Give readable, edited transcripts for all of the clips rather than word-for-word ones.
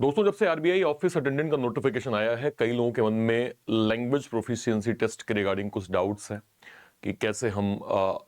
दोस्तों, जब से आरबीआई ऑफिस अटेंडेंट का नोटिफिकेशन आया है, कई लोगों के मन में लैंग्वेज प्रोफिशिएंसी टेस्ट के रिगार्डिंग कुछ डाउट्स हैं कि कैसे हम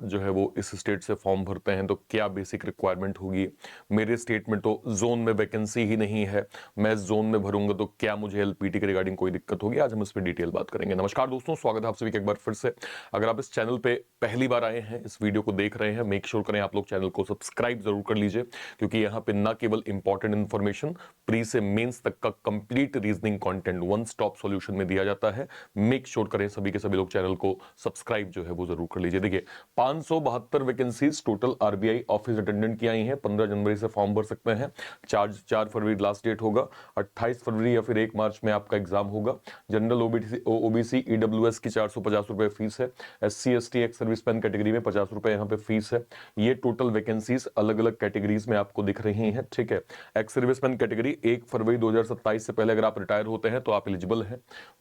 जो है वो इस स्टेट से फॉर्म भरते हैं तो क्या बेसिक रिक्वायरमेंट होगी। मेरे स्टेट में तो जोन में वैकेंसी ही नहीं है, मैं इस जोन में भरूंगा तो क्या मुझे एलपीटी के रिगार्डिंग कोई दिक्कत होगी। आज हम इस पर डिटेल बात करेंगे। नमस्कार दोस्तों, स्वागत है आप सभी का एक बार फिर से। अगर आप इस चैनल पे पहली बार आए हैं, इस वीडियो को देख रहे हैं, मेक श्योर करें आप लोग चैनल को सब्सक्राइब जरूर कर लीजिए, क्योंकि यहाँ पे ना केवल इंपॉर्टेंट इन्फॉर्मेशन, प्री से मेंस तक का complete reasoning content one stop solution में दिया जाता है। मेक श्योर करें सभी के सभी लोग चैनल को सब्सक्राइब जो है वो जरूर कर लीजिए। देखिए, 572 vacancies total RBI office attendant की आई हैं। 15 जनवरी से फॉर्म भर सकते हैं। 4 फरवरी लास्ट डेट होगा। 28 फरवरी या फिर 1 मार्च में आपका एग्जाम होगा। जनरल ओबीसी ईडब्ल्यूएस की 450 रुपए फीस है। SC ST x serviceman category में 50 रुपए यहाँ पे फीस है। ये टोटल वैकेंसीज अलग अलग कैटेगरीज में आपको दिख रही हैं, ठीक है। एक्स सर्विसमैन कैटेगरी 1 फरवरी 2027 से पहले अगर आप रिटायर होते हैं तो आप एलिजिबल हैं।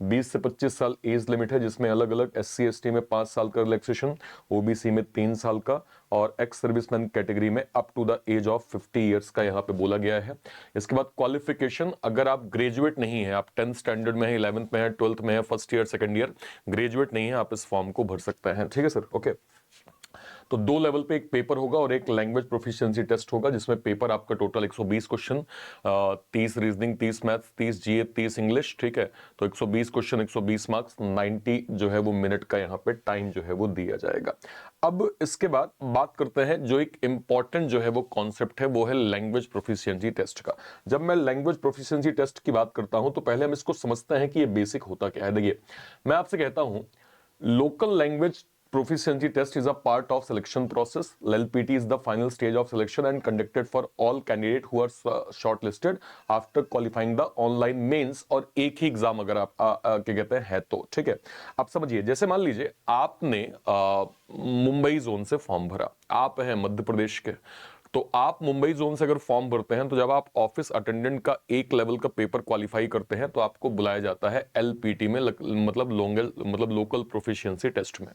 20 से 25 साल एज लिमिट है, जिसमें अलग अलग एससी एसटी में 5 साल का रिलैक्सेशन, ओबीसी में 3 साल का, और एक्स सर्विसमैन कैटेगरी में up to the age of 50 years का यहाँ पे बोला गया है। इसके बाद क्वालिफिकेशन, अगर आप ग्रेजुएट नहीं है, आप 10th स्टैंडर्ड में है, 11th में है, 12th में है, first year second year, graduate नहीं है, आप इस फॉर्म को भर सकते हैं, ठीक है सर। ओके, तो 2 लेवल पे एक पेपर होगा और एक लैंग्वेज प्रोफिशिएंसी टेस्ट होगा, जिसमें पेपर आपका टोटल 120 क्वेश्चन, 30 रीजनिंग, 30 मैथ्स, 30 जीए, 30 इंग्लिश, ठीक है। तो 120 क्वेश्चन, 120 मार्क्स, 90 जो है वो मिनट का यहाँ पे टाइम जो है वो दिया जाएगा। अब इसके बाद बात करते हैं, जो एक इंपॉर्टेंट जो है वो कॉन्सेप्ट है, वो है लैंग्वेज प्रोफिशिएंसी टेस्ट का। जब मैं लैंग्वेज प्रोफिशिएंसी टेस्ट की बात करता हूं तो पहले हम इसको समझते हैं कि ये बेसिक होता क्या है। देखिए, मैं आपसे कहता हूं, local language proficiency test is a part of selection process. LPT is the final stage of selection and conducted for all candidates who are shortlisted after qualifying the online mains, और एक ही एग्जाम अगर आप क्या कहते हैं है तो, ठीक है। आप समझिए, जैसे मान लीजिए आपने मुंबई जोन से फॉर्म भरा, आप हैं मध्य प्रदेश के, तो आप मुंबई जोन से अगर फॉर्म भरते हैं तो जब आप ऑफिस अटेंडेंट का एक लेवल का पेपर क्वालिफाई करते हैं तो आपको बुलाया जाता है एलपीटी में, मतलब लोकल प्रोफिशिएंसी टेस्ट में।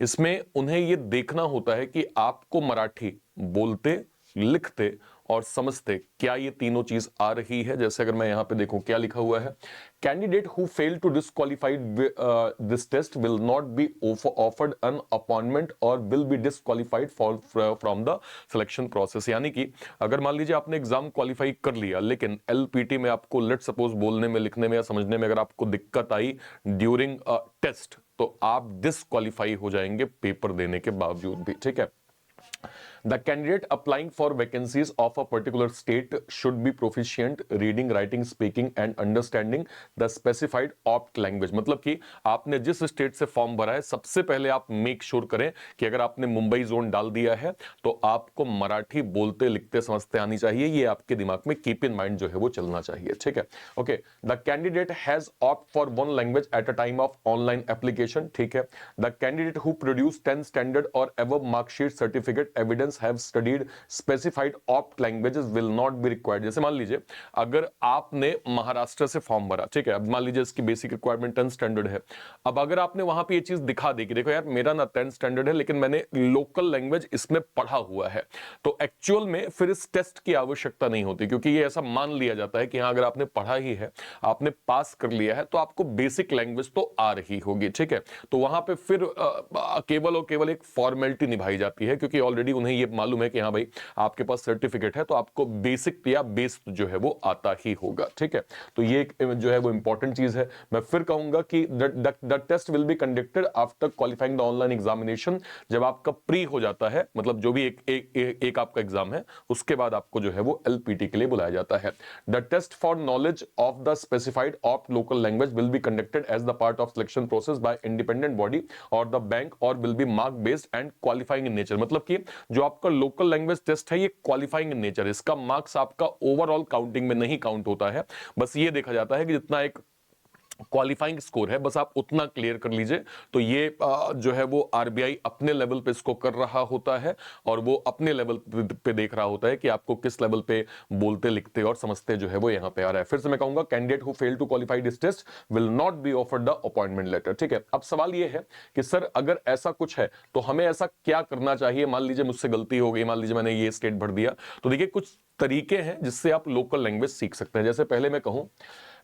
इसमें उन्हें यह देखना होता है कि आपको मराठी बोलते, लिखते और समझते क्या ये तीनों चीज आ रही है। जैसे अगर मैं यहां पे देखूं क्या लिखा हुआ है, candidate who fail to disqualified this test will not be offered an appointment और will be disqualified from the selection process. यानी कि अगर मान लीजिए आपने एग्जाम क्वालिफाई कर लिया, लेकिन एलपीटी में आपको लेट सपोज बोलने में, लिखने में या समझने में अगर आपको दिक्कत आई ड्यूरिंग टेस्ट, तो आप डिस्क्वालिफाई हो जाएंगे पेपर देने के बावजूद भी, ठीक है। The candidate applying for vacancies of a particular state should be proficient reading, writing, speaking and understanding the specified opt language। मतलब कि आपने जिस स्टेट से फॉर्म भरा है, सबसे पहले आप मेक श्योर करें कि अगर आपने मुंबई जोन डाल दिया है तो आपको मराठी बोलते, लिखते, समझते आनी चाहिए। ये आपके दिमाग में कीप इन माइंड जो है वो चलना चाहिए, ठीक है। Okay, the candidate has opt for one language at a time of online application, ठीक है। The candidate who produce 10 standard और above marksheet certificate evidence have studied specified opt languages will not be required। जैसे मान लीजिए अगर आपने महाराष्ट्र से form भरा, ठीक है, अब मान लीजिए इसकी बेसिक रिक्वायरमेंट 10 स्टैंडर्ड है। अब अगर आपने वहां पे ये चीज दिखा दी कि देखो यार, मेरा ना 10 स्टैंडर्ड है लेकिन मैंने लोकल लैंग्वेज इसमें पढ़ा हुआ है, तो एक्चुअल में फिर इस टेस्ट की आवश्यकता नहीं होती, क्योंकि ये ऐसा मान लिया जाता है कि हाँ, अगर आपने पढ़ा ही है, आपने पास कर लिया है, तो आपको बेसिक लैंग्वेज तो आ रही होगी, ठीक है। तो वहां पे फिर केवल और केवल एक फॉर्मेलिटी निभाई जाती है, क्योंकि ऑलरेडी उन्हें ये मालूम है कि हाँ भाई, आपके पास सर्टिफिकेट है तो आपको बेसिक या बेस जो है वो आता ही होगा, ठीक है। तो ये जो है वो इंपॉर्टेंट चीज है। मैं फिर कहूंगा कि the test will be conducted after qualifying the online examination. जब आपका प्री हो जाता है, मतलब जो भी एक आपका एग्जाम है, उसके बाद आपको जो है वो एलपीटी के लिए बुलाया जाता है। The test for knowledge of the specified of local language will be conducted as the part of selection process by independent body or the bank और will be mark based and qualifying in nature. मतलब कि जो आपका local language test है, ये qualifying in nature, इसका marks आपका overall counting में नहीं काउंट होता है। बस ये देखा जाता है कि जितना एक क्वालिफाइंग स्कोर है, बस आप उतना क्लियर कर लीजिए। तो ये जो है वो आरबीआई अपने लेवल पे इसको कर रहा होता है और वो अपने लेवल पे देख रहा होता है कि आपको किस लेवल पे बोलते लिखते और समझते जो है वो यहाँ पे आ रहा है। फिर से मैं कहूंगा, candidate who fail to qualify this test will not be offered the appointment letter. ठीक है, अब सवाल ये है कि सर अगर ऐसा कुछ है तो हमें ऐसा क्या करना चाहिए। मान लीजिए मुझसे गलती हो गई, मान लीजिए मैंने ये स्टेट भर दिया, तो देखिए कुछ तरीके हैं जिससे आप लोकल लैंग्वेज सीख सकते हैं। जैसे पहले मैं कहूं,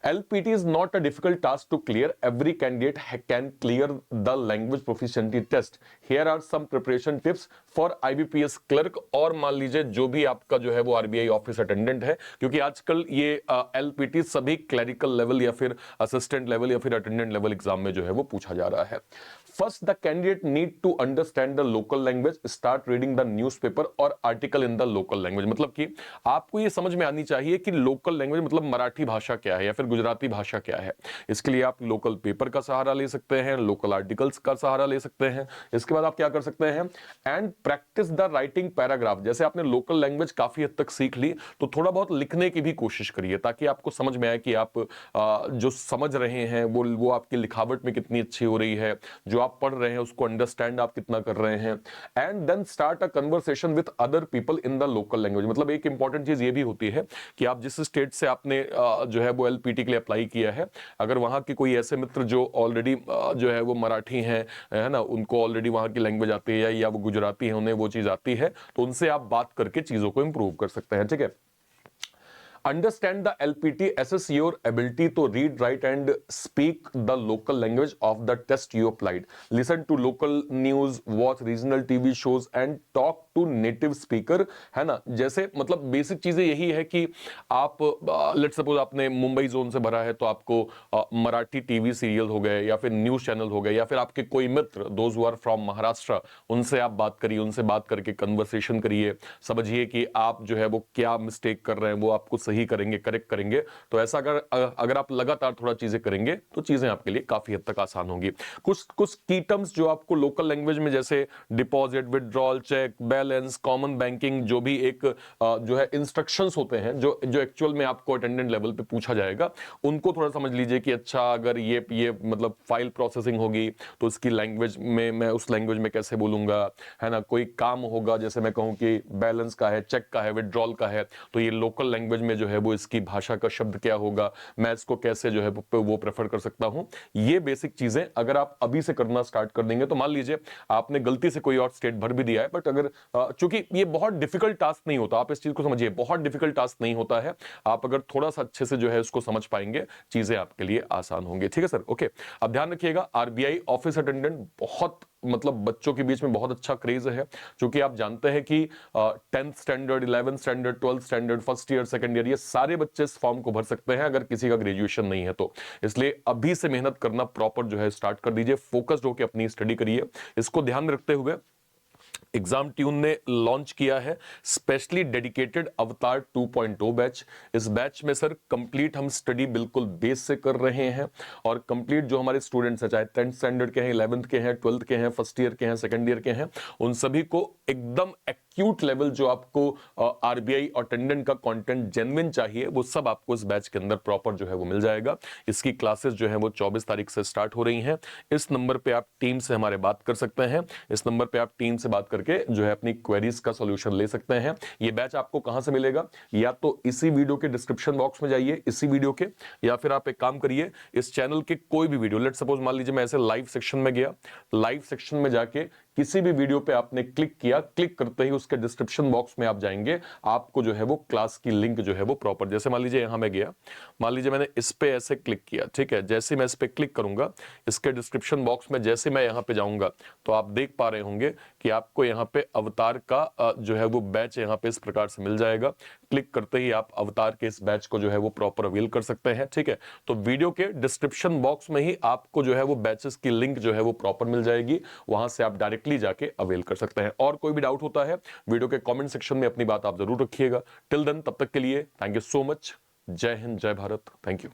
LPT is not a difficult task to clear. Every candidate can clear the language proficiency test. Here are some preparation tips for IBPS clerk और मान लीजिए जो भी आपका जो है वो RBI ऑफिस अटेंडेंट है, क्योंकि आजकल ये LPT सभी क्लरिकल लेवल या फिर असिस्टेंट लेवल या फिर अटेंडेंट लेवल एग्जाम में जो है वो पूछा जा रहा है। First, the candidate need to understand the local language, start reading the newspaper और article in the local language. मतलब कि आपको ये समझ में आनी चाहिए कि लोकल लैंग्वेज मतलब मराठी भाषा क्या है या फिर गुजराती भाषा क्या है। इसके लिए आप लोकल पेपर का सहारा ले सकते हैं, लोकल आर्टिकल्स का सहारा ले सकते हैं। इसके बाद आप क्या कर सकते हैं, and practice the writing paragraph. जैसे आपने लोकल लैंग्वेज काफी हद तक सीख ली, तो थोड़ा बहुत लिखने की भी कोशिश करिए ताकि आपको समझ में आए कि आप जो समझ रहे हैं वो आपकी लिखावट में कितनी अच्छी हो रही है, जो आप पढ़ रहे हैं उसको अंडरस्टैंड आप कितना कर रहे हैं। And then start a conversation with other people in the local language. मतलब एक इंपॉर्टेंट चीज ये भी होती है कि आप जिस स्टेट से आपने जो है वो LPT के लिए अप्लाई किया है, अगर वहां के कोई ऐसे मित्र जो ऑलरेडी जो है वो मराठी हैं, है ना, उनको ऑलरेडी वहां की लैंग्वेज आती है या वो गुजराती है, उन्हें वो चीज आती है, तो उनसे आप बात करके चीजों को इंप्रूव कर सकते हैं। ठीक है, understand the LPT, assess your ability to read, write and speak the local language of the test you applied, listen to local news, watch regional TV shows and talk to native speaker। है ना, जैसे मतलब basic चीजें यही है कि आप let's suppose आपने मुंबई जोन से भरा है तो आपको मराठी टीवी सीरियल हो गए या फिर न्यूज चैनल हो गए, या फिर आपके कोई मित्र those who are from Maharashtra, उनसे आप बात करिए, उनसे बात करके कन्वर्सेशन करिए, समझिए कि आप जो है वो क्या मिस्टेक कर रहे हैं, वो आपको सही करेंगे, करेक्ट करेंगे। तो ऐसा अगर आप लगातार थोड़ा चीजें करेंगे तो चीजें आपके लिए काफी हद तक आसान होंगी। कुछ कुछ की टर्म्स जो आपको लोकल लैंग्वेज में, जैसे deposit, withdrawal, cheque, balance, common banking, जो भी एक जो है इंस्ट्रक्शंस होते हैं जो एक्चुअल में आपको अटेंडेंट लेवल पे पूछा जाएगा, उनको थोड़ा समझ लीजिए कि अच्छा अगर ये मतलब फाइल प्रोसेसिंग होगी तो इसकी लैंग्वेज में मैं उस लैंग्वेज में कैसे बोलूंगा, है ना। कोई काम होगा, जैसे मैं कहूं कि बैलेंस का है, चेक का है, विड्रॉल का है, तो ये लोकल लैंग्वेज में जो है वो इसकी भाषा का शब्द क्या होगा, मैं इसको कैसे जो है वो प्रेफर कर सकता हूं। ये बेसिक चीजें अगर आप अभी से करना स्टार्ट कर देंगे, तो मान लीजिए आपने गलती से कोई और स्टेट भर भी दिया है, बट अगर चूंकि ये बहुत डिफिकल्ट टास्क नहीं होता, आप इस चीज को समझिए, बहुत डिफिकल्ट टास्क नहीं होता है। आप अगर थोड़ा सा अच्छे से जो है उसको समझ पाएंगे, चीजें आपके लिए आसान होंगी। ठीक है सर, ओके। अब ध्यान रखिएगा, आरबीआई ऑफिस अटेंडेंट बहुत मतलब बच्चों के बीच में बहुत अच्छा क्रेज है, क्योंकि आप जानते हैं कि 10th standard, 11th standard, 12th standard, first year, second year, ये सारे बच्चे इस फॉर्म को भर सकते हैं अगर किसी का ग्रेजुएशन नहीं है तो। इसलिए अभी से मेहनत करना प्रॉपर जो है स्टार्ट कर दीजिए, फोकस्ड होकर अपनी स्टडी करिए। इसको ध्यान में रखते हुए एग्जाम ट्यून ने लॉन्च किया है स्पेशली डेडिकेटेड अवतार 2.0 बैच। इस बैच में सर कंप्लीट हम स्टडी बिल्कुल बेस से कर रहे हैं, और कंप्लीट जो हमारे स्टूडेंट्स हैं, चाहे 10th स्टैंडर्ड के हैं, 11th के हैं, 12th के हैं, फर्स्ट ईयर के हैं, सेकंड ईयर के हैं, उन सभी को एकदम एक्यूट लेवल जो आपको आरबीआई अटेंडेंट का कंटेंट जेन्युइन चाहिए, वो सब आपको इस बैच के अंदर प्रॉपर जो है वो मिल जाएगा। इसकी क्लासेस जो है वो 24 तारीख से स्टार्ट हो रही हैं। इस नंबर पे आप टीम से हमारे बात कर सकते हैं, इस नंबर पे आप टीम से बात करके जो है अपनी क्वेरीज का सॉल्यूशन ले सकते हैं। ये बैच आपको कहां से मिलेगा, या तो इसी वीडियो के डिस्क्रिप्शन बॉक्स में जाइए, इसी वीडियो के, या फिर आप एक काम करिए, इस चैनल के कोई भी वीडियो, लेट सपोज मान लीजिए मैं ऐसे लाइव सेक्शन में गया, लाइव सेक्शन में जाके किसी भी वीडियो पे आपने क्लिक किया, क्लिक करते ही उसके डिस्क्रिप्शन बॉक्स में आप जाएंगे, आपको जो है वो क्लास की लिंक जो है वो प्रॉपर, जैसे मान लीजिए यहां मैं गया, मान लीजिए मैंने इस पे ऐसे क्लिक किया, ठीक है, जैसे मैं इस पे क्लिक करूंगा, इसके डिस्क्रिप्शन बॉक्स में जैसे मैं यहां पे जाऊंगा, तो आप देख पा रहे होंगे कि आपको यहां पे अवतार का जो है वो बैच यहां पे इस प्रकार से मिल जाएगा। क्लिक करते ही आप अवतार के इस बैच को जो है वो प्रॉपर अवेल कर सकते हैं। ठीक है, तो वीडियो के डिस्क्रिप्शन बॉक्स में ही आपको जो है वो बैचेस की लिंक जो है वो प्रॉपर मिल जाएगी, वहां से आप डायरेक्टली जाके अवेल कर सकते हैं। और कोई भी डाउट होता है वीडियो के कमेंट सेक्शन में अपनी बात आप जरूर रखिएगा। टिल देन, तब तक के लिए थैंक यू सो मच। जय हिंद, जय भारत, थैंक यू।